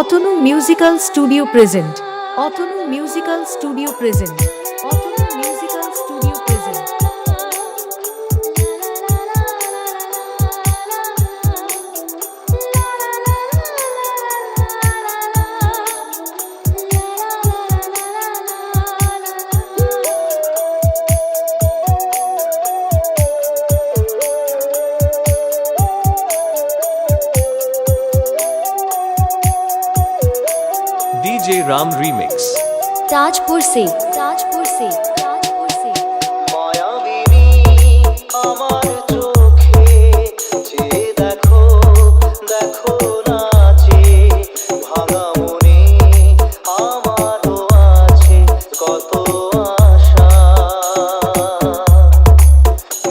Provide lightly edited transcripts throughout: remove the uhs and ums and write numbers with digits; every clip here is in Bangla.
Atanu musical studio present. Atanu musical studio present. Atanu musical studio present. DJ Ram Remix। Tajpur से মায়াবিনী আমার চোখে চেয়ে দেখো দেখো নাচে ভাঙা মনে আমারও আছে কত আশা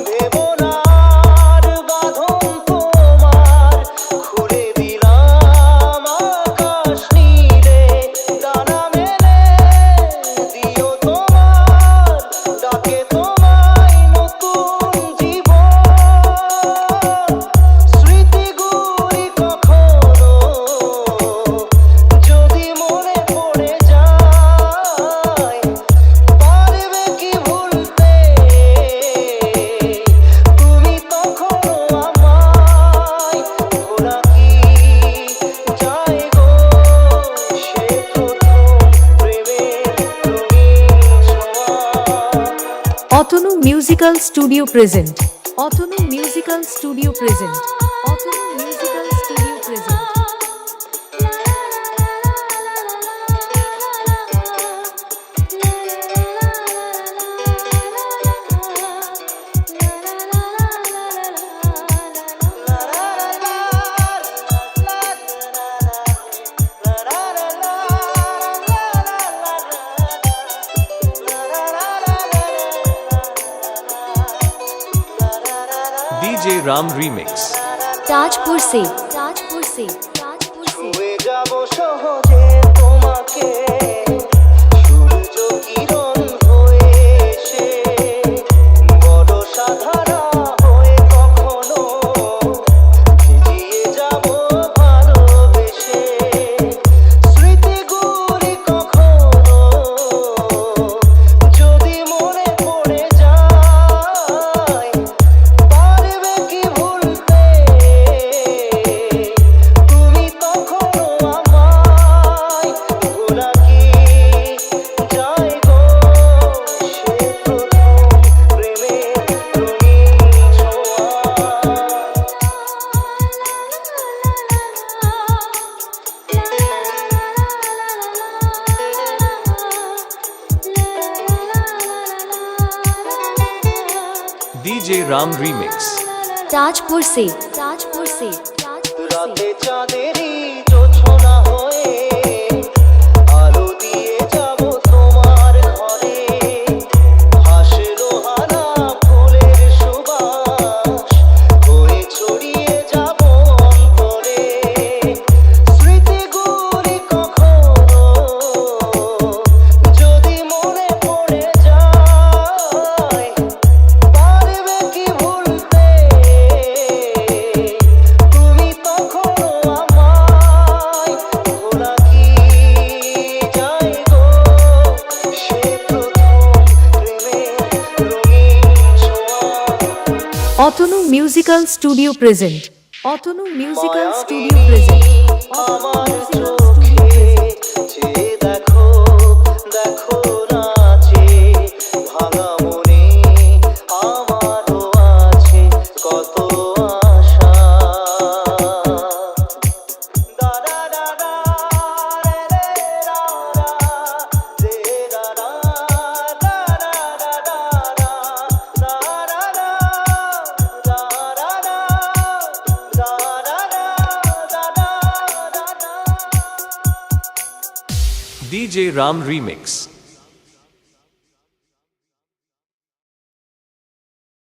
দেবনার বাঁধন তোমার খুলে দিলাম আকাশ নীলে ডানা মেলে দিও তোমার ডাকে তোমায় নতুন জীবন স্মৃতিগুলি কখনো যদি মনে পড়ে যায় পারবে কি ভুলতে তুমি তখনো আমায় ভোলা কি যায় গো সে প্রথম প্রেমের রঙিন ছোঁয়া Atanu musical studio present. Atanu musical studio present. Atanu musical studio present. DJ Ram Remix। Tajpur से ছুঁয়ে যাব সহজে তোমাকে সূর্য কিরণ হয়ে এসে বড় সাধারা হয়ে কখনো ভিজিয়ে যাব ভালোবেসে স্মৃতিগুলি কখনো যদি মনে পড়ে যায় পারবে কি ভুলতে তুমি তখনো আমায় ভোলা কি যায় গো সে প্রথম প্রেমের রঙিন ছোঁয়া DJ Ram Remix। ताजपुर से রাতে চাঁদেরই জোছনা হয়ে আলো দিয়ে যাব তোমার ঘরে হাসলো হানা ফুলের সুবাস হয়ে ছড়িয়ে যাব অন্তরে স্মৃতিগুলি কখনো যদি মনে পড়ে যায় পারবে কি ভুলতে তুমি তখনো আমায় ভোলা কি যায় গো সে প্রথম প্রেমের রঙিন ছোঁয়া Atanu musical studio present. Atanu musical studio present. আমার চোখে চেয়ে দেখো দেখো নাচে ভাঙা মনে আমারও আছে কত আশা দা দা দা দা রে রে রা রা রে রা রা দা দা দা দা দা দা রা রা দা রা রা দা রা রা দা দা দা দা DJ Ram Remix।